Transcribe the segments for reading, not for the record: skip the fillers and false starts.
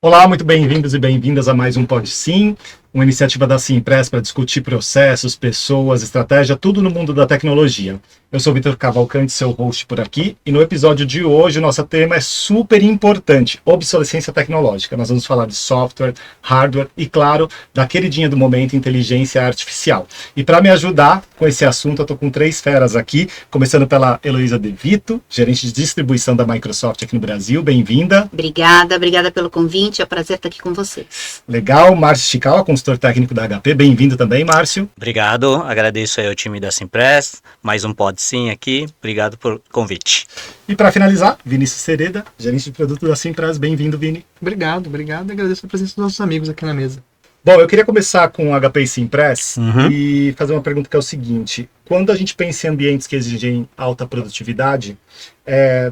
Olá, muito bem-vindos e bem-vindas a mais um Pode Sim, uma iniciativa da Simpress para discutir processos, pessoas, estratégia, tudo no mundo da tecnologia. Eu sou Vitor Cavalcante, seu host por aqui, e no episódio de hoje o nosso tema é super importante, obsolescência tecnológica. Nós vamos falar de software, hardware e, claro, da queridinha do momento, inteligência artificial. E para me ajudar com esse assunto, eu estou com três feras aqui, começando pela Heloísa De Vito, gerente de distribuição da Microsoft aqui no Brasil. Bem-vinda. Obrigada pelo convite, é um prazer estar aqui com vocês. Legal. Márcio Chicala, consultor técnico da HP. Bem-vindo também, Márcio. Obrigado, agradeço aí ao time da Simpress, mais um Pode Sim aqui, obrigado por convite. E para finalizar, Vinícius Sereda, gerente de produto da Simpress. Bem-vindo, Vini. Obrigado e agradeço a presença dos nossos amigos aqui na mesa. Bom, eu queria começar com o HP e Simpress e fazer uma pergunta que é o seguinte: quando a gente pensa em ambientes que exigem alta produtividade,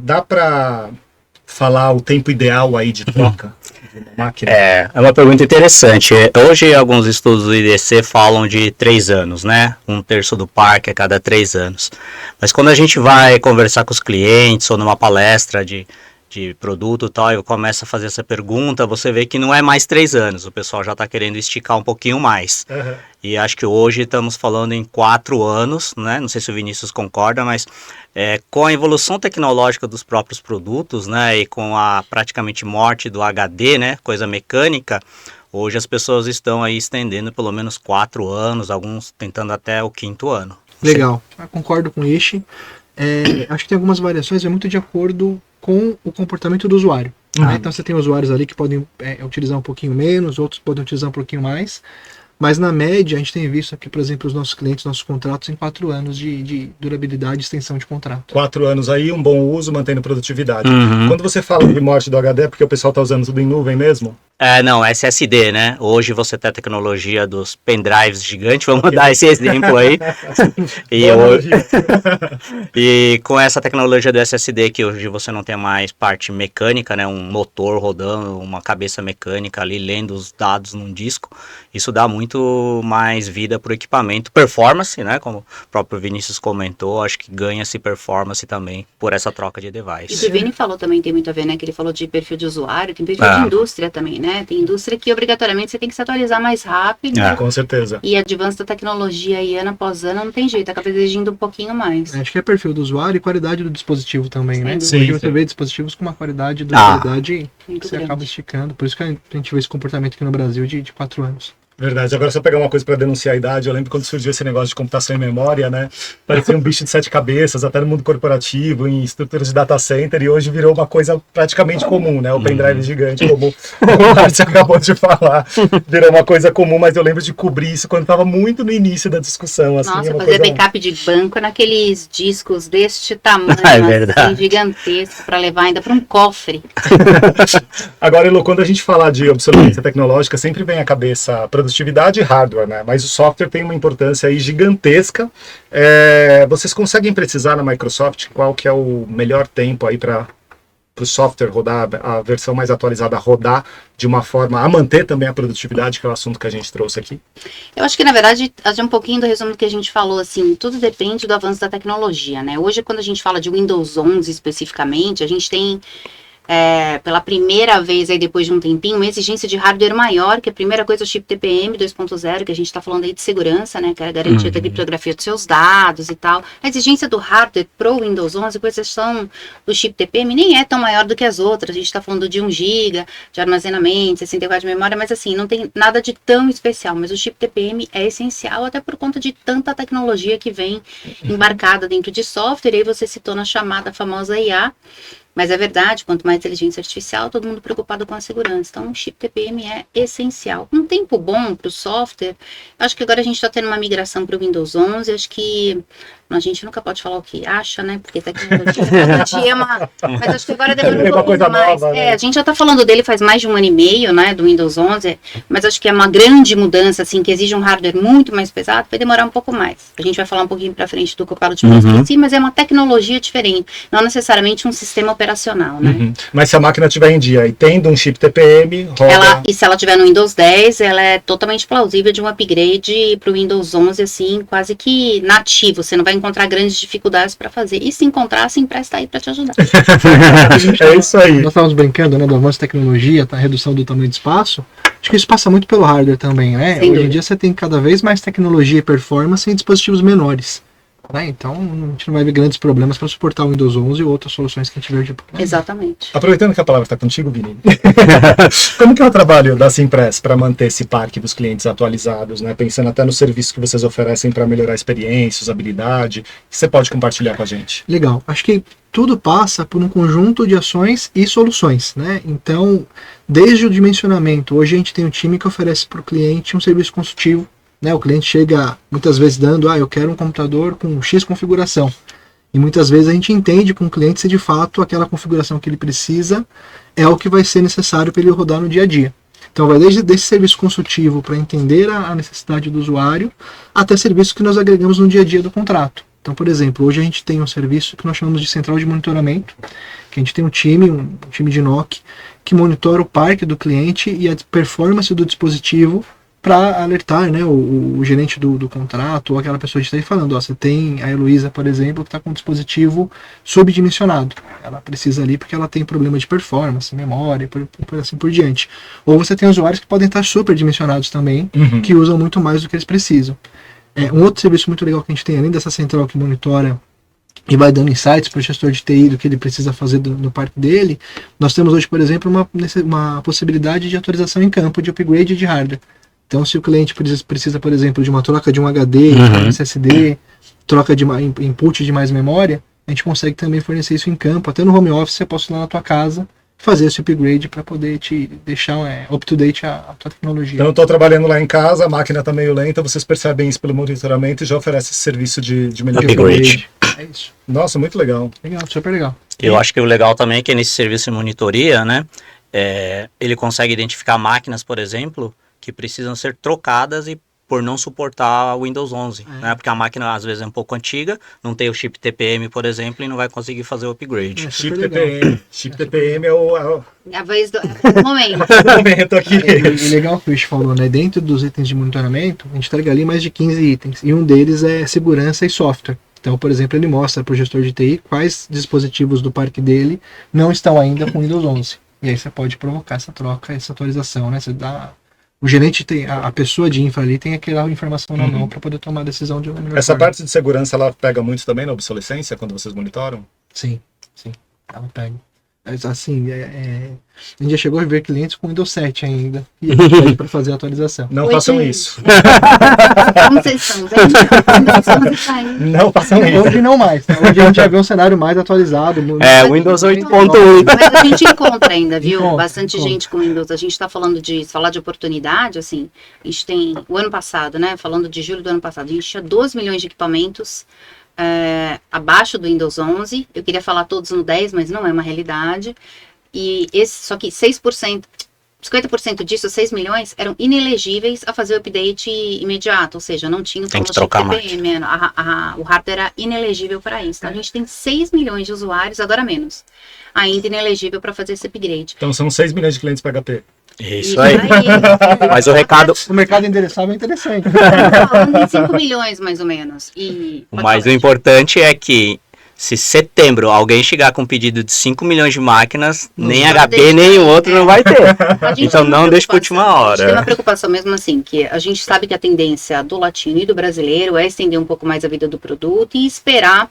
dá para falar o tempo ideal aí de troca de uma máquina? É uma pergunta interessante. Hoje alguns estudos do IDC falam de 3 anos, né? 1/3 do parque a cada 3 anos. Mas quando a gente vai conversar com os clientes ou numa palestra de produto e tal, eu começo a fazer essa pergunta, você vê que não é mais 3 anos, o pessoal já está querendo esticar um pouquinho mais. E acho que hoje estamos falando em 4 anos, né? Não sei se o Vinícius concorda, mas com a evolução tecnológica dos próprios produtos, né? E com a praticamente morte do HD, né? Coisa mecânica, hoje as pessoas estão aí estendendo pelo menos 4 anos, alguns tentando até o 5º ano. Legal, eu concordo com este. Acho que tem algumas variações, é muito de acordo com o comportamento do usuário. Né? Então você tem usuários ali que podem utilizar um pouquinho menos, outros podem utilizar um pouquinho mais, mas na média a gente tem visto aqui, por exemplo, os nossos clientes, nossos contratos em 4 anos de durabilidade e extensão de contrato. 4 anos aí, um bom uso, mantendo produtividade. Quando você fala de morte do HD, é porque o pessoal está usando tudo em nuvem mesmo? Não, SSD, né? Hoje você tem a tecnologia dos pendrives gigantes, vamos dar esse exemplo aí. E com essa tecnologia do SSD, que hoje você não tem mais parte mecânica, né? Um motor rodando, uma cabeça mecânica ali, lendo os dados num disco, isso dá muito mais vida para o equipamento. Performance, né? Como o próprio Vinícius comentou, acho que ganha-se performance também por essa troca de device. E o que o Vini falou também tem muito a ver, né? Que ele falou de perfil de usuário, tem perfil de indústria também, né? Tem indústria que obrigatoriamente você tem que se atualizar mais rápido. Com certeza. E advance da tecnologia aí, ano após ano, não tem jeito, acaba exigindo um pouquinho mais. Acho que é perfil do usuário e qualidade do dispositivo também, né? Sim, Porque você vê dispositivos com uma qualidade, durabilidade, muito você grande. acaba esticando. Por isso que a gente vê esse comportamento aqui no Brasil de 4 anos. Verdade. Agora, só pegar uma coisa para denunciar a idade, eu lembro quando surgiu esse negócio de computação em memória, né? Parecia um bicho de 7 cabeças, até no mundo corporativo, em estruturas de data center, e hoje virou uma coisa praticamente comum, né? O pendrive gigante, como o Márcio acabou de falar, virou uma coisa comum, mas eu lembro de cobrir isso quando estava muito no início da discussão. Assim, Nossa, fazer coisa... backup de banco naqueles discos deste tamanho, assim, gigantesco, para levar ainda para um cofre. Agora, Elo, quando a gente fala de obsolescência tecnológica, sempre vem à cabeça produtividade e hardware, né? Mas o software tem uma importância aí gigantesca. Vocês conseguem precisar na Microsoft qual que é o melhor tempo aí para o software rodar, a versão mais atualizada rodar de uma forma a manter também a produtividade, que é o assunto que a gente trouxe aqui? Eu acho que, na verdade, um pouquinho do resumo que a gente falou, assim, tudo depende do avanço da tecnologia, né? Hoje, quando a gente fala de Windows 11 especificamente, a gente tem... pela primeira vez aí depois de um tempinho, uma exigência de hardware maior, que a primeira coisa é o chip TPM 2.0, que a gente está falando aí de segurança, né, que é a garantia da criptografia dos seus dados e tal. A exigência do hardware pro Windows 11, com exceção do chip TPM, nem é tão maior do que as outras. A gente está falando de 1 GB de armazenamento, 64 de memória, mas assim, não tem nada de tão especial. Mas o chip TPM é essencial até por conta de tanta tecnologia que vem embarcada dentro de software. E aí você citou na chamada famosa IA. Mas é verdade, quanto mais inteligência artificial, todo mundo preocupado com a segurança. Então, o chip TPM é essencial. Um tempo bom para o software, acho que agora a gente está tendo uma migração para o Windows 11, acho que a gente nunca pode falar o que acha, né? Porque tecnologia cada dia é uma... Mas acho que agora demora um pouquinho mais. Nova, né? A gente já está falando dele faz mais de 1 ano e meio, né? Do Windows 11, mas acho que é uma grande mudança, assim, que exige um hardware muito mais pesado, vai demorar um pouco mais. A gente vai falar um pouquinho para frente do Copilot Plus em si, mas é uma tecnologia diferente, não necessariamente um sistema operacional, né? Mas se a máquina estiver em dia e tendo um chip TPM, roda... E se ela estiver no Windows 10, ela é totalmente plausível de um upgrade para o Windows 11, assim, quase que nativo. Você não vai vai encontrar grandes dificuldades para fazer. E se encontrar, a Simpress está aí para te ajudar. É isso aí. Nós estávamos brincando, né, do avanço da tecnologia, a redução do tamanho do espaço. Acho que isso passa muito pelo hardware também, né? Sem Hoje em dúvida. dia você tem cada vez mais tecnologia e performance em dispositivos menores. Né? Então a gente não vai ver grandes problemas para suportar o Windows 11 ou outras soluções que a gente vê de Exatamente. Aproveitando que a palavra está contigo, Vini, como que é o trabalho da Simpress para manter esse parque dos clientes atualizados, né? Pensando até nos serviços que vocês oferecem para melhorar a experiência, usabilidade, que você pode compartilhar com a gente? Legal. Acho que tudo passa por um conjunto de ações e soluções, né? Então, desde o dimensionamento, hoje a gente tem um time que oferece para o cliente um serviço consultivo, né? O cliente chega muitas vezes dando, eu quero um computador com X configuração. E muitas vezes a gente entende com o cliente se de fato aquela configuração que ele precisa é o que vai ser necessário para ele rodar no dia a dia. Então vai desde esse serviço consultivo para entender a necessidade do usuário, até serviços que nós agregamos no dia a dia do contrato. Então, por exemplo, hoje a gente tem um serviço que nós chamamos de central de monitoramento, que a gente tem um time de NOC, que monitora o parque do cliente e a performance do dispositivo para alertar, né, o gerente do contrato ou aquela pessoa de TI falando, você tem a Heloísa, por exemplo, que está com um dispositivo subdimensionado. Ela precisa ali porque ela tem problema de performance, memória, por assim por diante. Ou você tem usuários que podem estar superdimensionados também, que usam muito mais do que eles precisam. Um outro serviço muito legal que a gente tem, além dessa central que monitora e vai dando insights para o gestor de TI do que ele precisa fazer no parque dele, nós temos hoje, por exemplo, uma possibilidade de atualização em campo, de upgrade de hardware. Então, se o cliente precisa, por exemplo, de uma troca de um HD, um SSD, troca de input de mais memória, a gente consegue também fornecer isso em campo. Até no home office você pode ir lá na tua casa fazer esse upgrade para poder te deixar up-to-date a tua tecnologia. Então eu estou trabalhando lá em casa, a máquina está meio lenta, vocês percebem isso pelo monitoramento e já oferece esse serviço de melhoria. Upgrade. É isso. Nossa, muito legal. Legal, super legal. Eu acho que o legal também é que nesse serviço de monitoria, né, ele consegue identificar máquinas, por exemplo, que precisam ser trocadas e por não suportar o Windows 11, né? Porque a máquina às vezes é um pouco antiga, não tem o chip TPM, por exemplo, e não vai conseguir fazer o upgrade. Chip TPM. Chip TPM é o A vez do momento. momento aqui. E legal que o Wish falou, né? Dentro dos itens de monitoramento, a gente entrega ali mais de 15 itens. E um deles é segurança e software. Então, por exemplo, ele mostra para o gestor de TI quais dispositivos do parque dele não estão ainda com Windows 11. E aí você pode provocar essa troca, essa atualização, né? Você dá... O gerente tem, a pessoa de infra ali tem aquela informação na mão para poder tomar a decisão de uma melhor Essa forma. parte de segurança, ela pega muito também na obsolescência, quando vocês monitoram? Sim, ela pega. Assim, a gente já chegou a ver clientes com Windows 7 ainda, e a gente pede para fazer a atualização. Não Oi, façam gente. isso. Como vocês estão? Bem? Não façam isso. Hoje não mais, tá? Hoje a gente já vê um cenário mais atualizado. Windows 8.8. Mas a gente encontra ainda, viu? Encontra. Bastante gente com Windows. A gente está falando de falar de oportunidade, assim. A gente tem o ano passado, né? Falando de julho do ano passado, a gente tinha 12 milhões de equipamentos abaixo do Windows 11. Eu queria falar todos no 10, mas não é uma realidade. E só que 6%. 50% disso, 6 milhões, eram inelegíveis a fazer o update imediato, ou seja, não tinham Tem que como trocar TPM, o hardware era inelegível para isso. Então, a gente tem 6 milhões de usuários, agora menos, ainda inelegível para fazer esse upgrade. Então são 6 milhões de clientes PHP. Isso aí. Mas o recado, O mercado endereçável é interessante. Falando em 5 milhões, mais ou menos. mas o importante é que se setembro alguém chegar com um pedido de 5 milhões de máquinas, nem vai HP, ter. nem o outro não vai ter. A gente Então tem uma não deixe para preocupação. última A gente tem uma hora. preocupação mesmo assim, que a gente sabe que a tendência do latino e do brasileiro é estender um pouco mais a vida do produto e esperar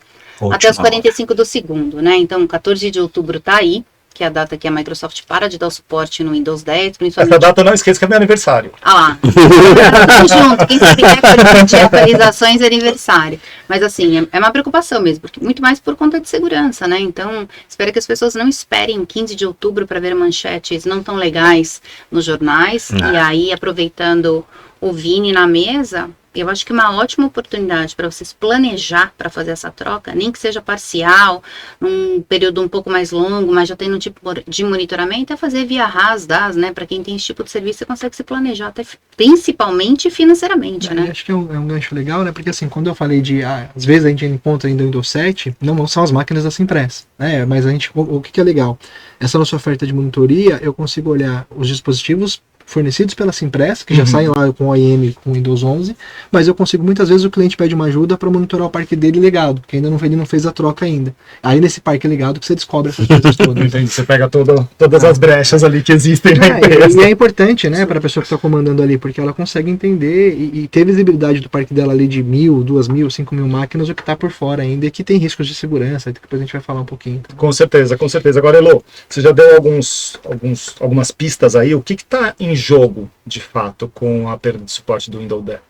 até os 45 do segundo, né? Então, 14 de outubro tá aí, que é a data que a Microsoft para de dar o suporte no Windows 10, principalmente... Essa data não esqueça que é meu aniversário. Ah lá, tudo junto, quem sabe quer pedir atualizações é aniversário. Mas assim, é uma preocupação mesmo, porque muito mais por conta de segurança, né? Então, espero que as pessoas não esperem 15 de outubro para ver manchetes não tão legais nos jornais, e aí, aproveitando o Vini na mesa... Eu acho que uma ótima oportunidade para vocês planejar para fazer essa troca, nem que seja parcial, num período um pouco mais longo, mas já tendo um tipo de monitoramento, é fazer via RAS, né? Para quem tem esse tipo de serviço, você consegue se planejar, até principalmente financeiramente, né? Acho que é um gancho legal, né? Porque assim, quando eu falei de... às vezes a gente encontra ainda o Windows 7, não são as máquinas da Simpress, né? Mas o que é legal? Essa nossa oferta de monitoria, eu consigo olhar os dispositivos fornecidos pela Cimpress, que já saem lá com o IM com Windows 11, mas eu consigo, muitas vezes o cliente pede uma ajuda para monitorar o parque dele legado, que ainda ele não fez a troca ainda. Aí nesse parque legado que você descobre essas coisas todas. Entendi, você pega todas as brechas ali que existem na empresa. E é importante, né, para a pessoa que está comandando ali, porque ela consegue entender e ter visibilidade do parque dela ali de 1.000, 2.000, 5.000 máquinas, o que está por fora ainda, e que tem riscos de segurança, depois a gente vai falar um pouquinho. Então. Com certeza, com certeza. Agora, Elô, você já deu algumas pistas aí, o que está em jogo, de fato, com a perda de suporte do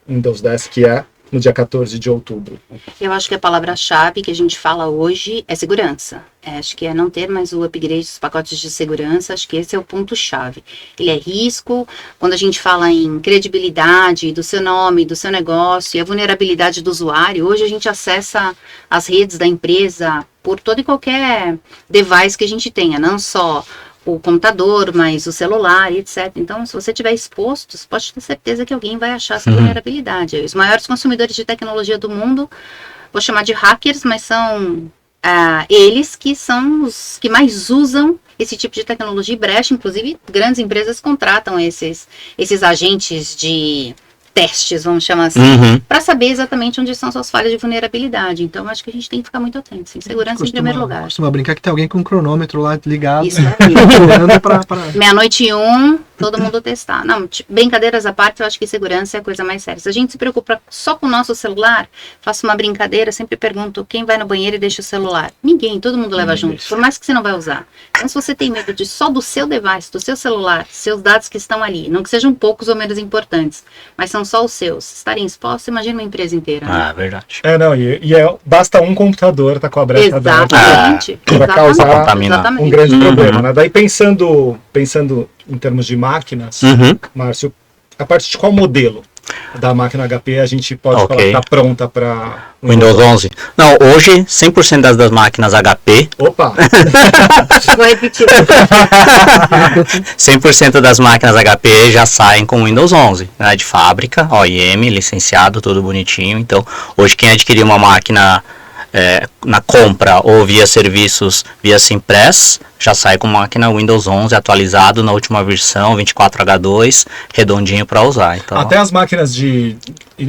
Windows 10, que é no dia 14 de outubro? Eu acho que a palavra-chave que a gente fala hoje é segurança. Acho que é não ter mais o upgrade dos pacotes de segurança, acho que esse é o ponto-chave. Ele é risco, quando a gente fala em credibilidade do seu nome, do seu negócio e a vulnerabilidade do usuário, hoje a gente acessa as redes da empresa por todo e qualquer device que a gente tenha, não só o computador, mas o celular, etc. Então, se você estiver exposto, você pode ter certeza que alguém vai achar essa vulnerabilidade. Os maiores consumidores de tecnologia do mundo, vou chamar de hackers, mas são eles que são os que mais usam esse tipo de tecnologia e brecha. Inclusive, grandes empresas contratam esses agentes de testes, vamos chamar assim, para saber exatamente onde são suas falhas de vulnerabilidade. Então, acho que a gente tem que ficar muito atento. Sim. Segurança em primeiro lugar. Costuma brincar que tem alguém com um cronômetro lá ligado. Isso aí. Meia-noite e 1, todo mundo testar. Não, brincadeiras à parte, eu acho que segurança é a coisa mais séria. Se a gente se preocupa só com o nosso celular, faço uma brincadeira, sempre pergunto quem vai no banheiro e deixa o celular. Ninguém, todo mundo leva junto, por mais que você não vai usar. Então, se você tem medo de só do seu device, do seu celular, seus dados que estão ali, não que sejam poucos ou menos importantes, mas são só os seus, estarem expostos, imagina uma empresa inteira. Né? Verdade. Basta um computador tá com a brecha exatamente, para causar exatamente. um grande problema, né? Daí pensando em termos de máquinas, Márcio, a partir de qual modelo da máquina HP a gente pode falar que está pronta para Windows 11? Não, hoje 100% das máquinas HP. Opa! Vou repetir. 100% das máquinas HP já saem com Windows 11, né, de fábrica, OEM, licenciado, tudo bonitinho. Então, hoje quem adquirir uma máquina na compra ou via serviços via Cimpress, já sai com máquina Windows 11 atualizado na última versão, 24H2, redondinho para usar. Então, até as máquinas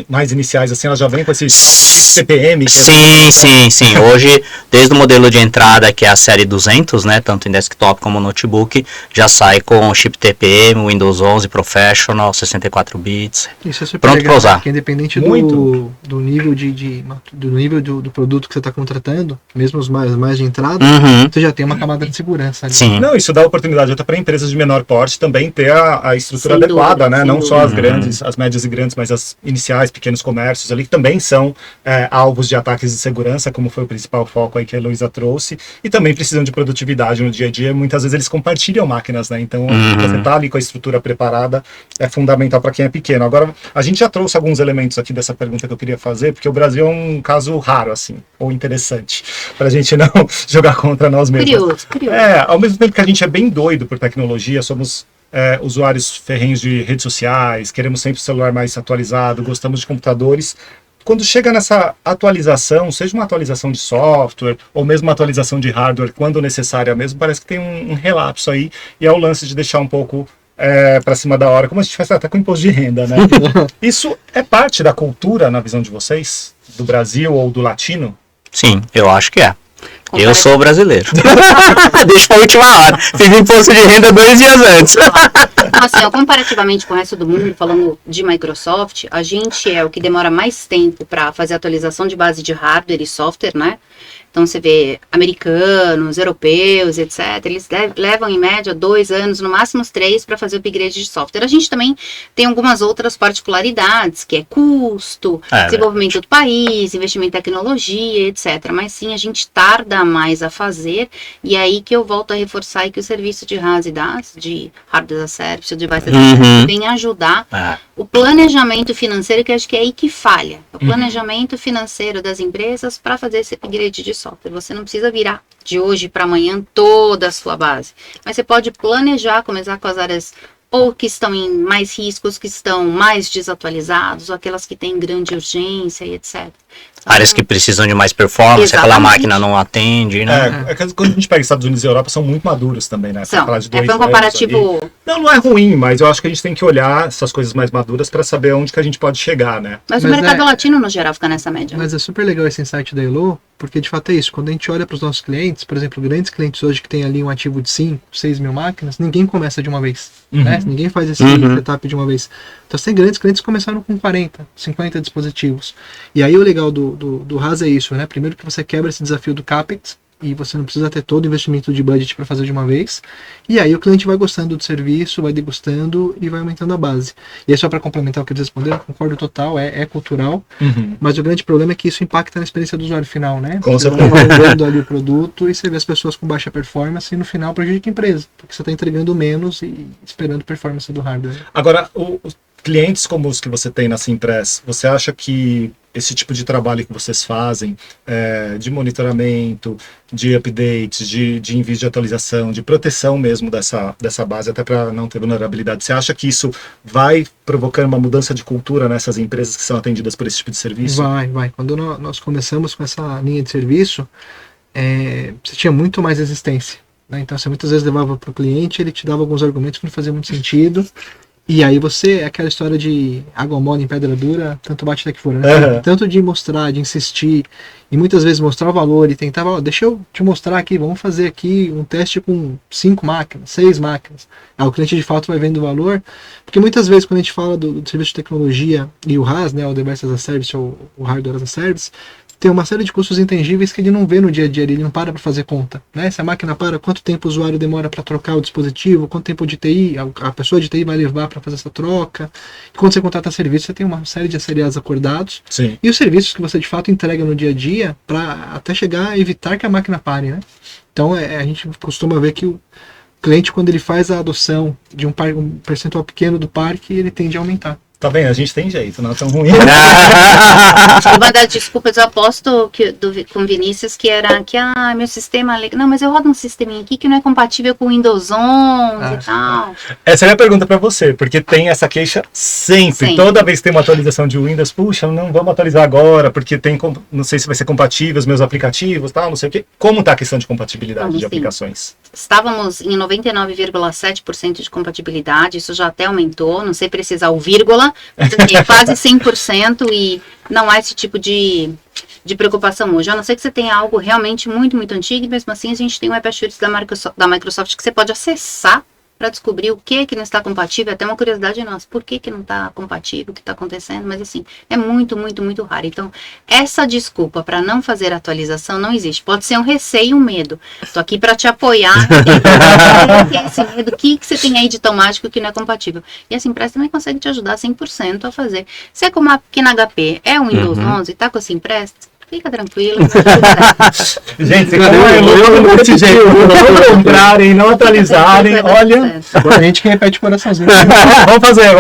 mais iniciais, assim, elas já vêm com esse CPM? Sim. Hoje, desde o modelo de entrada, que é a série 200, né, tanto em desktop como notebook, já sai com chip TPM, Windows 11 Professional, 64 bits. Isso é super pronto legal, para usar. Porque independente do nível do nível do produto que você está contratando, mesmo os mais de entrada, você já tem uma camada de segurança ali. Sim. Não, isso dá oportunidade até para empresas de menor porte também ter a estrutura adequada, né? Não só as grandes, as médias e grandes, mas as iniciais, pequenos comércios ali, que também são alvos de ataques de segurança, como foi o principal foco aí que a Heloísa trouxe, e também precisam de produtividade no dia a dia. Muitas vezes eles compartilham máquinas, né? Então, você tá ali com a estrutura preparada, é fundamental para quem é pequeno. Agora, a gente já trouxe alguns elementos aqui dessa pergunta que eu queria fazer, porque o Brasil é um caso raro, assim, ou interessante, para a gente não jogar contra nós mesmos. Curioso. Ao mesmo tempo que a gente é bem doido por tecnologia, somos usuários ferrenhos de redes sociais, queremos sempre o celular mais atualizado, gostamos de computadores. Quando chega nessa atualização, seja uma atualização de software ou mesmo uma atualização de hardware, quando necessária mesmo, parece que tem um relapso aí, e é o lance de deixar um pouco para cima da hora, como a gente faz até com imposto de renda, né? Isso é parte da cultura, na visão de vocês, do Brasil ou do latino? Sim, eu acho que é. Eu sou brasileiro. Deixa pra última hora. Fiz imposto de renda 2 dias antes. Assim, comparativamente com o resto do mundo, falando de Microsoft, a gente é o que demora mais tempo para fazer atualização de base de hardware e software, né? Então, você vê americanos, europeus, etc. Eles levam, em média, 2 anos, no máximo 3, para fazer o upgrade de software. A gente também tem algumas outras particularidades, que é custo, desenvolvimento do país, investimento em tecnologia, etc. Mas sim, a gente tarda mais a fazer, e é aí que eu volto a reforçar que o serviço de RAS e DAS, de Hardware as a Service, o Device as a Service, vem ajudar o planejamento financeiro, que acho que é aí que falha. O planejamento financeiro das empresas para fazer esse upgrade de software. Você não precisa virar de hoje para amanhã toda a sua base, mas você pode planejar, começar com as áreas ou que estão em mais riscos, que estão mais desatualizados, ou aquelas que têm grande urgência e etc. Áreas que precisam de mais performance, aquela máquina não atende, né? Quando a gente pega Estados Unidos e Europa, são muito maduros também, né? São. Falar de Foi um comparativo... Não é ruim, mas eu acho que a gente tem que olhar essas coisas mais maduras para saber onde que a gente pode chegar, né? Mas o mercado latino, no geral, fica nessa média. Mas é super legal esse insight da Elo, porque de fato é isso. Quando a gente olha para os nossos clientes, por exemplo, grandes clientes hoje que tem ali um ativo de 5, 6 mil máquinas, ninguém começa de uma vez. Né? Ninguém faz esse setup de uma vez. Então você tem grandes clientes que começaram com 40, 50 dispositivos. E aí o legal do RaaS é isso, né? Primeiro que você quebra esse desafio do CAPEX, e você não precisa ter todo o investimento de budget para fazer de uma vez. E aí o cliente vai gostando do serviço, vai degustando e vai aumentando a base. E aí só para complementar o que eles responderam, concordo total, é cultural. Mas o grande problema é que isso impacta na experiência do usuário final, né? Você está vendendo ali o produto e você vê as pessoas com baixa performance e no final prejudica a empresa, porque você está entregando menos e esperando performance do hardware. Agora, os clientes como os que você tem na Cimpress, você acha que esse tipo de trabalho que vocês fazem, de monitoramento, de updates, de envio de atualização, de proteção mesmo dessa base, até para não ter vulnerabilidade, você acha que isso vai provocando uma mudança de cultura nessas empresas que são atendidas por esse tipo de serviço? Vai. Quando nós começamos com essa linha de serviço, você tinha muito mais resistência. Né? Então você muitas vezes levava para o cliente, ele te dava alguns argumentos que não faziam muito sentido. E aí aquela história de água mole em pedra dura, tanto bate até que fora, né? Tanto de mostrar, de insistir, e muitas vezes mostrar o valor e tentar, deixa eu te mostrar aqui, vamos fazer aqui um teste com 5 máquinas, 6 máquinas. O cliente de fato vai vendo o valor, porque muitas vezes quando a gente fala do serviço de tecnologia e o RaaS, né, o Device as a Service ou o Hardware as a Service, tem uma série de custos intangíveis que ele não vê no dia a dia, ele não para fazer conta, né? Se a máquina para, quanto tempo o usuário demora para trocar o dispositivo, quanto tempo de TI a pessoa de TI vai levar para fazer essa troca. E quando você contrata serviço, você tem uma série de SLAs acordados. Sim. E os serviços que você de fato entrega no dia a dia para até chegar a evitar que a máquina pare, né? Então a gente costuma ver que o cliente, quando ele faz a adoção de um percentual pequeno do parque, ele tende a aumentar. Tá bem, a gente tem jeito, não é tão ruim. Eu vou dar desculpas, eu aposto com Vinícius que era que meu sistema... Não, mas eu rodo um sisteminha aqui que não é compatível com o Windows 11 e tal. Essa é a minha pergunta para você, porque tem essa queixa sempre. Toda vez que tem uma atualização de Windows, puxa, não vamos atualizar agora, porque não sei se vai ser compatível os meus aplicativos, tal, não sei o quê. Como tá a questão de compatibilidade de aplicações? Estávamos em 99,7% de compatibilidade, isso já até aumentou, não sei precisar o vírgula, porque quase 100% e não há esse tipo de preocupação hoje. A não ser que você tenha algo realmente muito, muito antigo, e mesmo assim a gente tem o App Assurance da Microsoft que você pode acessar para descobrir o que não está compatível. Até uma curiosidade nossa, por que não está compatível, o que está acontecendo, mas assim, é muito, muito, muito raro. Então, essa desculpa para não fazer atualização não existe. Pode ser um receio e um medo. Estou aqui para te apoiar. Esse medo, o que você tem aí de tão mágico que não é compatível? E a Cimpress também consegue te ajudar 100% a fazer. Se é como aqui na HP, é um Windows 11, está com a Cimpress, fica tranquilo. Gente, eu desse jeito, não comprarem, não atualizarem, olha. Agora a gente que repete o coraçãozinho. Vamos fazer.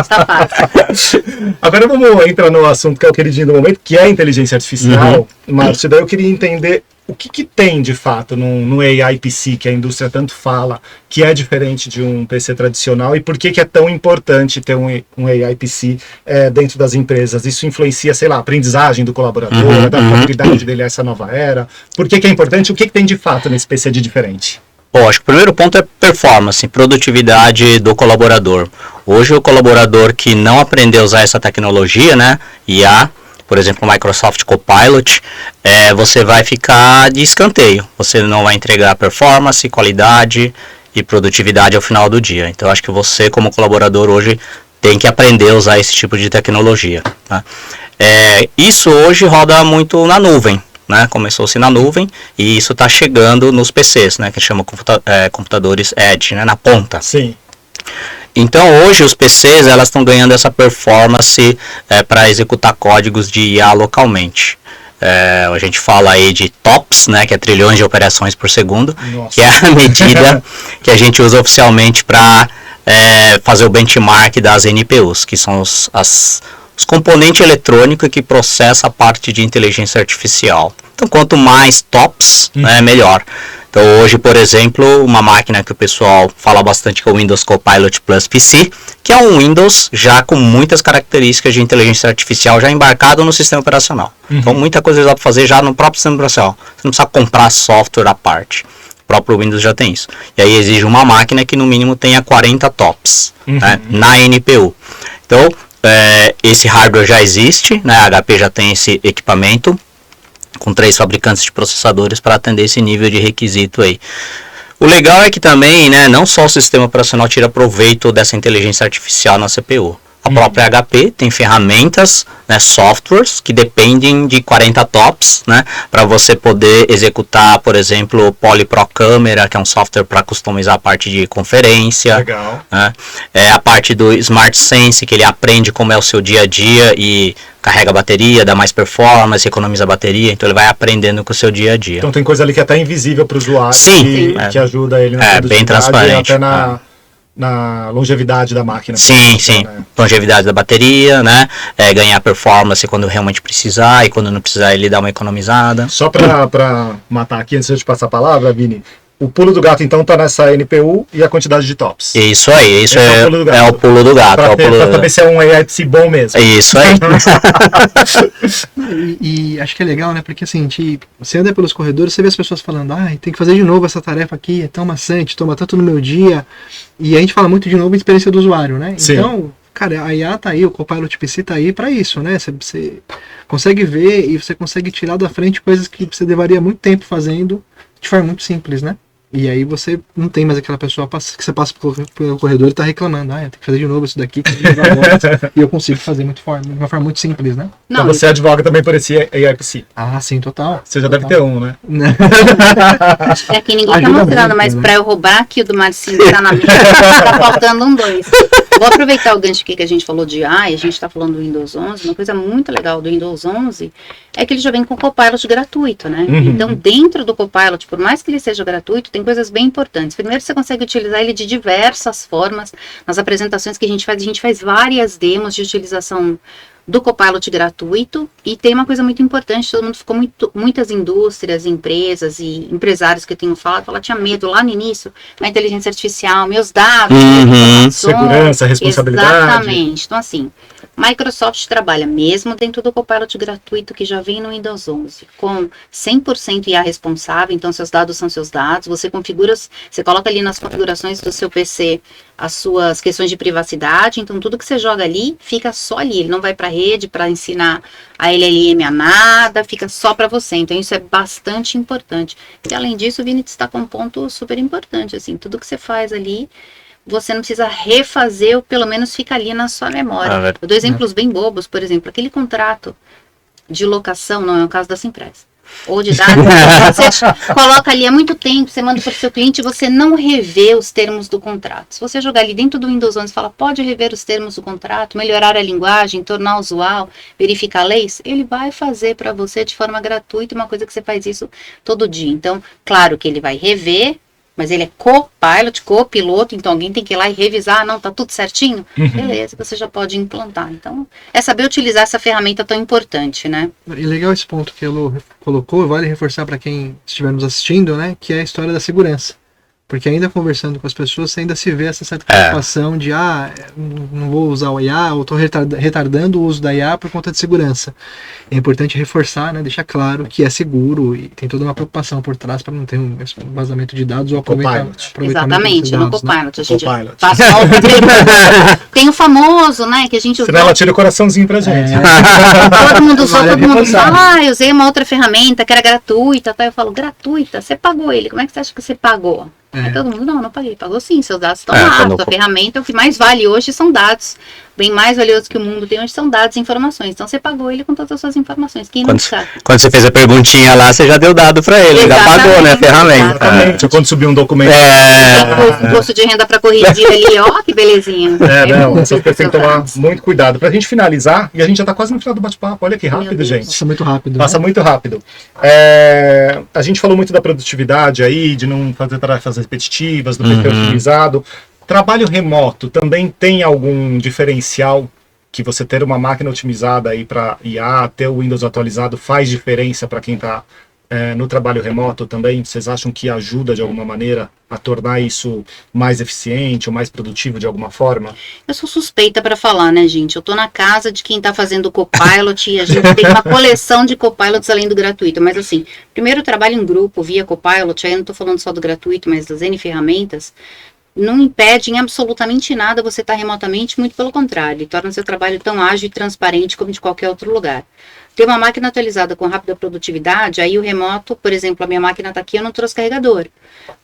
Tá fácil. Agora vamos entrar no assunto que é o queridinho do momento, que é a inteligência artificial. Márcio, daí eu queria entender o que tem de fato no AI PC, que a indústria tanto fala, que é diferente de um PC tradicional, e por que é tão importante ter um AI PC dentro das empresas? Isso influencia, sei lá, a aprendizagem do colaborador, a adaptabilidade dele a essa nova era? Por que é importante? O que tem de fato nesse PC de diferente? Bom, acho que o primeiro ponto é performance, produtividade do colaborador. Hoje o colaborador que não aprendeu a usar essa tecnologia, né, IA, por exemplo, o Microsoft Copilot, você vai ficar de escanteio. Você não vai entregar performance, qualidade e produtividade ao final do dia. Então, acho que você, como colaborador, hoje tem que aprender a usar esse tipo de tecnologia. Tá? Isso hoje roda muito na nuvem. Né? Começou-se na nuvem e isso está chegando nos PCs, né? Que chamam computadores Edge, né? Na ponta. Sim. Então hoje os PCs elas estão ganhando essa performance para executar códigos de IA localmente. A gente fala aí de TOPS, né, que é trilhões de operações por segundo. Nossa. Que é a medida que a gente usa oficialmente para fazer o benchmark das NPUs, que são os componentes eletrônicos que processam a parte de inteligência artificial. Então, quanto mais tops, né, melhor. Então, hoje, por exemplo, uma máquina que o pessoal fala bastante que é o Windows Copilot Plus PC, que é um Windows já com muitas características de inteligência artificial já embarcado no sistema operacional. Então, muita coisa dá para fazer já no próprio sistema operacional. Você não precisa comprar software à parte. O próprio Windows já tem isso. E aí exige uma máquina que no mínimo tenha 40 tops, né, na NPU. Então, esse hardware já existe, né, a HP já tem esse equipamento, com 3 fabricantes de processadores para atender esse nível de requisito aí. O legal é que também, né, não só o sistema operacional tira proveito dessa inteligência artificial na CPU. A própria HP tem ferramentas, né, softwares que dependem de 40 tops, né, para você poder executar, por exemplo, o PolyPro Camera, que é um software para customizar a parte de conferência. Legal. Né, a parte do Smart Sense, que ele aprende como é o seu dia a dia e carrega a bateria, dá mais performance, economiza a bateria, então ele vai aprendendo com o seu dia a dia. Então tem coisa ali que é até invisível para o usuário, Sim, que ajuda ele na produtividade bem transparente. e até na longevidade da máquina. Sim, sim. Né? Longevidade da bateria, né? Ganhar performance quando realmente precisar, e quando não precisar ele dá uma economizada. Só para matar aqui, antes de eu te passar a palavra, Vini, o pulo do gato então tá nessa NPU e a quantidade de tops. Isso aí, isso Esse é o pulo do gato. Pra saber se é um AIPC bom mesmo. Isso aí. E acho que é legal, né? Porque assim, você anda pelos corredores, você vê as pessoas falando, tem que fazer de novo essa tarefa aqui, é tão maçante, toma tanto no meu dia. E a gente fala muito de novo em experiência do usuário, né? Sim. Então, cara, a IA tá aí, o Copilot PC tá aí para isso, né? Você consegue ver e você consegue tirar da frente coisas que você levaria muito tempo fazendo de forma muito simples, né? E aí você não tem mais aquela pessoa que você passa pelo corredor e tá reclamando, tem que fazer de novo isso daqui, e eu consigo fazer de uma forma muito simples, né? Então você advoga também por esse AIPC. Sim, total. Você já deve ter um, né? Aqui ninguém Ajuda tá mostrando, muito, mas né? para eu roubar aqui o do Marcinho que tá na mesa, tá faltando 2. Vou aproveitar o gancho aqui que a gente falou de a gente tá falando do Windows 11, uma coisa muito legal do Windows 11 é que ele já vem com o Copilot gratuito, né? Então, dentro do Copilot, por mais que ele seja gratuito, tem coisas bem importantes. Primeiro, você consegue utilizar ele de diversas formas. Nas apresentações que a gente faz várias demos de utilização do Copilot gratuito, e tem uma coisa muito importante, todo mundo ficou muitas indústrias, empresas e empresários que eu tenho falado, tinha medo lá no início, da inteligência artificial, meus dados, segurança, responsabilidade. Exatamente. Então, assim, Microsoft trabalha mesmo dentro do Copilot gratuito que já vem no Windows 11, com 100% IA responsável, então seus dados são seus dados, você configura, você coloca ali nas configurações do seu PC as suas questões de privacidade, então tudo que você joga ali, fica só ali, ele não vai para a rede para ensinar a LLM a nada, fica só para você, então isso é bastante importante. E além disso, o Vini destaca um ponto super importante, assim, tudo que você faz ali, você não precisa refazer, ou pelo menos fica ali na sua memória. Eu dou exemplos bem bobos, por exemplo, aquele contrato de locação, não é o caso da Simpress, ou de dados, você coloca ali há muito tempo, você manda para o seu cliente e você não revê os termos do contrato. Se você jogar ali dentro do Windows 11 e falar, pode rever os termos do contrato, melhorar a linguagem, tornar usual, verificar leis, ele vai fazer para você de forma gratuita, uma coisa que você faz isso todo dia. Então, claro que ele vai rever, mas ele é co-pilot, copiloto, então alguém tem que ir lá e revisar, não, tá tudo certinho? Beleza, você já pode implantar. Então, é saber utilizar essa ferramenta tão importante, né? E legal esse ponto que a Lu colocou, vale reforçar para quem estiver nos assistindo, né, que é a história da segurança. Porque ainda conversando com as pessoas, você ainda se vê essa certa preocupação de, não vou usar o IA, ou estou retardando o uso da IA por conta de segurança. É importante reforçar, né, deixar claro que é seguro e tem toda uma preocupação por trás para não ter um vazamento de dados ou aproveitamento. Exatamente, no dados, Copilot. Né? A gente Copilot. passa outra pergunta. Tem o famoso, né, que a gente Senão ela tira o coraçãozinho pra gente. todo mundo usou, Vale todo mundo reforçar. fala, eu usei uma outra ferramenta que era gratuita, tá? Eu falo, gratuita? Você pagou ele, como é que você acha que você pagou? Aí todo mundo, não paguei, pagou sim, seus dados estão lá, sua ferramenta, o que mais vale hoje são dados, bem mais valioso que o mundo tem hoje são dados e informações, então você pagou ele com todas as suas informações, quem não sabe? Quando você fez a perguntinha lá, você já deu dado pra ele, já pagou, né, a ferramenta. Exatamente, quando subir um documento. Imposto de renda para corrigir ali, ó, que belezinha. Essas pessoas têm que tomar muito cuidado. Pra gente finalizar, e a gente já tá quase no final do bate-papo, olha que rápido, gente. Passa muito rápido. Passa né? muito rápido. A gente falou muito da produtividade aí, de não fazer tarefas repetitivas, do PC otimizado. Trabalho remoto também tem algum diferencial que você ter uma máquina otimizada aí para IA, ter o Windows atualizado faz diferença para quem está no trabalho remoto também? Vocês acham que ajuda de alguma maneira a tornar isso mais eficiente ou mais produtivo de alguma forma? Eu sou suspeita para falar, né, gente? Eu tô na casa de quem tá fazendo Copilot e a gente tem uma coleção de Copilots além do gratuito. Mas assim, primeiro eu trabalho em grupo via Copilot, aí eu não tô falando só do gratuito, mas das N ferramentas. Não impede em absolutamente nada você estar remotamente, muito pelo contrário, ele torna seu trabalho tão ágil e transparente como de qualquer outro lugar. Ter uma máquina atualizada com rápida produtividade, aí o remoto, por exemplo, a minha máquina está aqui, eu não trouxe carregador.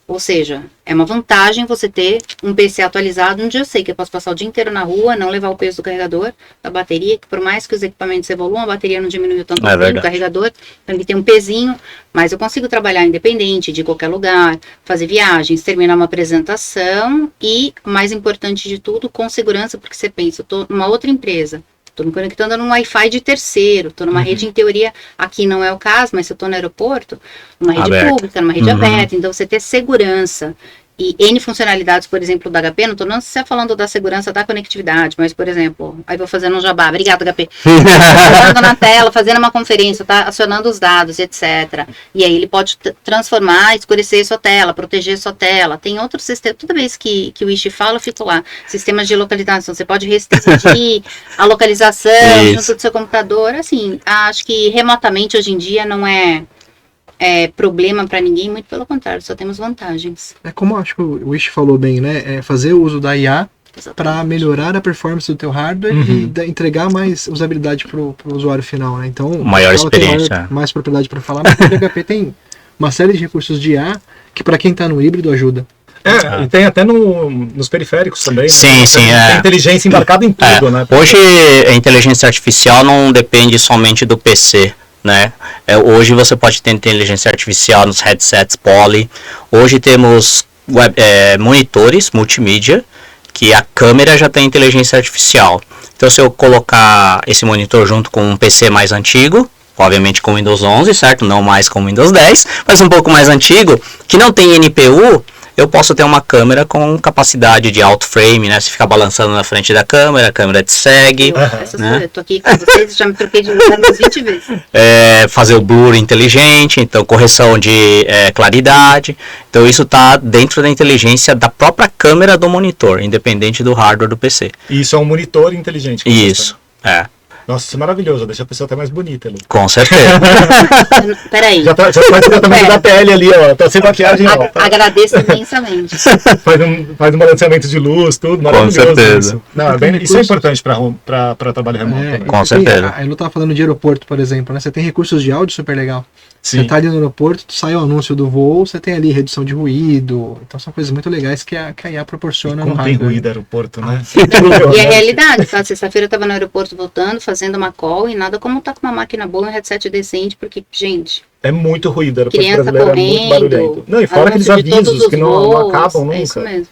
Ou seja, é uma vantagem você ter um PC atualizado, onde eu sei que eu posso passar o dia inteiro na rua, não levar o peso do carregador, da bateria, que por mais que os equipamentos evoluam, a bateria não diminuiu tanto o carregador, então ele tem um pezinho, mas eu consigo trabalhar independente de qualquer lugar, fazer viagens, terminar uma apresentação e, mais importante de tudo, com segurança, porque você pensa, eu estou numa outra empresa, estou me conectando num Wi-Fi de terceiro, estou numa rede, em teoria, aqui não é o caso, mas se eu estou no aeroporto, numa rede pública, numa rede aberta, então você ter segurança e N funcionalidades, por exemplo, da HP, não estou não só falando da segurança da conectividade, mas, por exemplo, aí vou fazendo um jabá, obrigado, HP, fazendo na tela, fazendo uma conferência, tá acionando os dados, etc. E aí ele pode transformar, escurecer sua tela, proteger sua tela. Tem outros sistemas, toda vez que o Ishi fala, eu fico lá, sistemas de localização, você pode restringir a localização junto do seu computador, assim, acho que remotamente hoje em dia não é problema para ninguém, muito pelo contrário, só temos vantagens. É como acho que o Ishi falou bem, né? É fazer o uso da IA para melhorar a performance do teu hardware e entregar mais usabilidade para o usuário final, né? Então, maior experiência. Mais propriedade para falar, mas o HP tem uma série de recursos de IA que para quem está no híbrido ajuda. E tem até nos periféricos também. Sim, sim. Tem inteligência embarcada em tudo, né? Hoje a inteligência artificial não depende somente do PC. Né? Hoje você pode ter inteligência artificial nos headsets Poly. Hoje temos monitores multimídia que a câmera já tem inteligência artificial. Então se eu colocar esse monitor junto com um PC mais antigo, obviamente com Windows 11, certo? Não mais com Windows 10, mas um pouco mais antigo, que não tem NPU, eu posso ter uma câmera com capacidade de auto frame, né? Se ficar balançando na frente da câmera, a câmera te segue. Eu tô aqui com vocês, já me troquei de lugar umas 20 vezes. Fazer o blur inteligente, então correção de claridade. Então isso está dentro da inteligência da própria câmera do monitor, independente do hardware do PC. E isso é um monitor inteligente. Isso, Nossa, isso é maravilhoso, deixa a pessoa até mais bonita ali. Com certeza. Peraí. Já faz o tratamento da pele ali, ó. Tá sem maquiagem, ó. Agradeço imensamente. Faz um balanceamento de luz, tudo, maravilhoso. Com certeza. Isso. Não, isso é importante para trabalho remoto. Né? Com certeza. A Elu tava falando de aeroporto, por exemplo, né? Você tem recursos de áudio super legal. Sim. Você tá ali no aeroporto, sai o anúncio do voo, você tem ali redução de ruído. Então são coisas muito legais que a IA proporciona no hardware. Como tem ruído no aeroporto, né? E a realidade, tá? Sexta-feira eu tava no aeroporto voltando, fazendo uma call e nada como tá com uma máquina boa e um headset decente, porque, gente... É muito ruído, o aeroporto criança brasileiro correndo, é muito barulhento. Não, e fora aqueles avisos que não acabam nunca. É isso mesmo.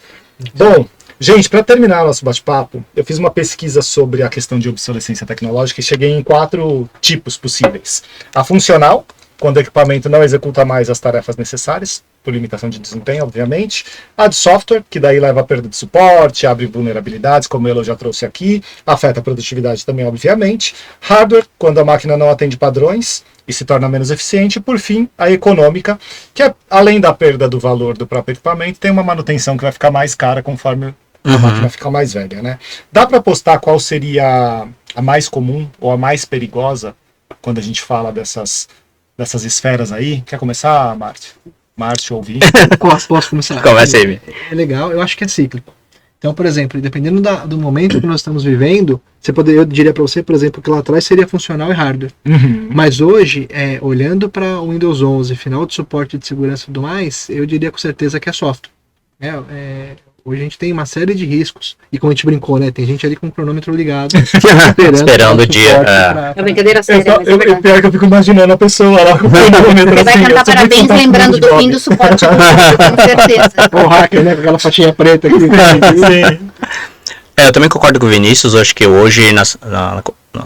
Bom, gente, para terminar nosso bate-papo, eu fiz uma pesquisa sobre a questão de obsolescência tecnológica e cheguei em 4 tipos possíveis. A funcional, quando o equipamento não executa mais as tarefas necessárias, por limitação de desempenho, obviamente. A de software, que daí leva a perda de suporte, abre vulnerabilidades, como ele já trouxe aqui, afeta a produtividade também, obviamente. Hardware, quando a máquina não atende padrões e se torna menos eficiente. E, por fim, a econômica, que além da perda do valor do próprio equipamento, tem uma manutenção que vai ficar mais cara conforme a máquina fica mais velha, né? Dá para apostar qual seria a mais comum ou a mais perigosa quando a gente fala dessas esferas aí? Quer começar, Márcio, ouvir? Posso começar? Começa aí. É legal, eu acho que é cíclico. Então, por exemplo, dependendo do momento que nós estamos vivendo, eu diria para você, por exemplo, que lá atrás seria funcional e hardware. Mas hoje, olhando para o Windows 11, final de suporte de segurança e tudo mais, eu diria com certeza que é software. Hoje a gente tem uma série de riscos. E como a gente brincou, né? Tem gente ali com o cronômetro ligado, esperando o dia. É brincadeira séria. Pior que eu fico imaginando a pessoa lá com o cronômetro. Você vai cantar parabéns lembrando do fim do suporte, com certeza. O hacker, né? Com aquela faixinha preta aqui. Sim. Eu também concordo com o Vinícius, acho que hoje, na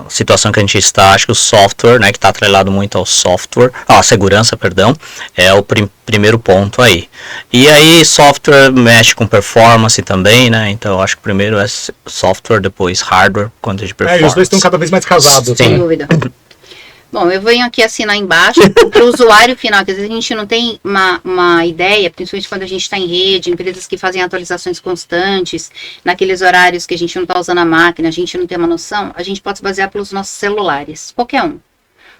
situação que a gente está, acho que o software, né, que está atrelado muito ao software, à segurança, perdão, é o primeiro ponto aí. E aí, software mexe com performance também, né, então eu acho que primeiro é software, depois hardware, quando de performance. E os dois estão cada vez mais casados. Sim. Sem dúvida. Bom, eu venho aqui assinar embaixo, para o usuário final, que às vezes a gente não tem uma ideia, principalmente quando a gente está em rede, empresas que fazem atualizações constantes, naqueles horários que a gente não está usando a máquina, a gente não tem uma noção, a gente pode se basear pelos nossos celulares, qualquer um.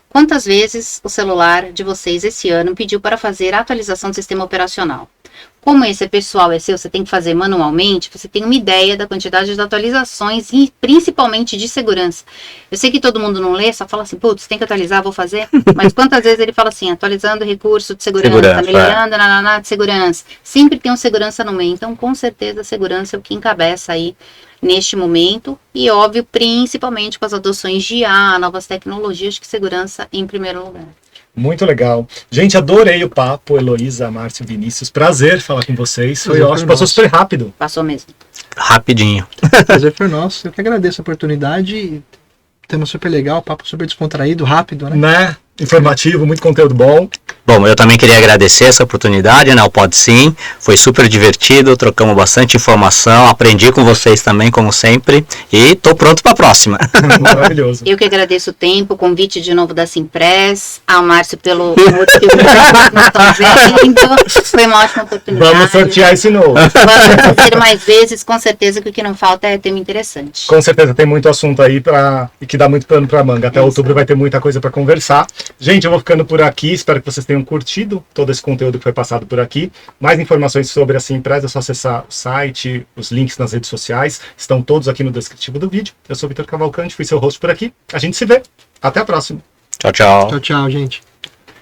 Quantas vezes o celular de vocês esse ano pediu para fazer a atualização do sistema operacional? Como esse é pessoal, é seu, você tem que fazer manualmente, você tem uma ideia da quantidade de atualizações e principalmente de segurança. Eu sei que todo mundo não lê, só fala assim, putz, tem que atualizar, vou fazer. Mas quantas vezes ele fala assim, atualizando o recurso de segurança, melhorando de segurança. Sempre tem um segurança no meio. Então, com certeza, a segurança é o que encabeça aí neste momento. E, óbvio, principalmente com as adoções de IA, novas tecnologias, que segurança em primeiro lugar. Muito legal. Gente, adorei o papo, Heloísa, Márcio, Vinícius. Prazer falar com vocês. Foi ótimo, passou super rápido. Passou mesmo. Rapidinho. Prazer foi nosso. Eu que agradeço a oportunidade. Tema super legal, papo super descontraído, rápido, né? Informativo, muito conteúdo bom. Bom, eu também queria agradecer essa oportunidade, né? O Pode Sim, foi super divertido, trocamos bastante informação, aprendi com vocês também, como sempre, e tô pronto para a próxima. Maravilhoso. Eu que agradeço o tempo, o convite de novo da Simpress, ao Márcio pelo motivo que nós estamos vendo. Foi uma ótima oportunidade. Vamos sortear esse novo. Vamos fazer mais vezes, com certeza que o que não falta é tema interessante. Com certeza tem muito assunto aí e que dá muito pano para manga. Até outubro vai ter muita coisa para conversar. Gente, eu vou ficando por aqui, espero que vocês tenham curtido todo esse conteúdo que foi passado por aqui. Mais informações sobre a Simpress é só acessar o site, os links nas redes sociais, estão todos aqui no descritivo do vídeo. Eu sou o Vitor Cavalcante, fui seu host por aqui. A gente se vê. Até a próxima. Tchau, tchau. Tchau, tchau, gente.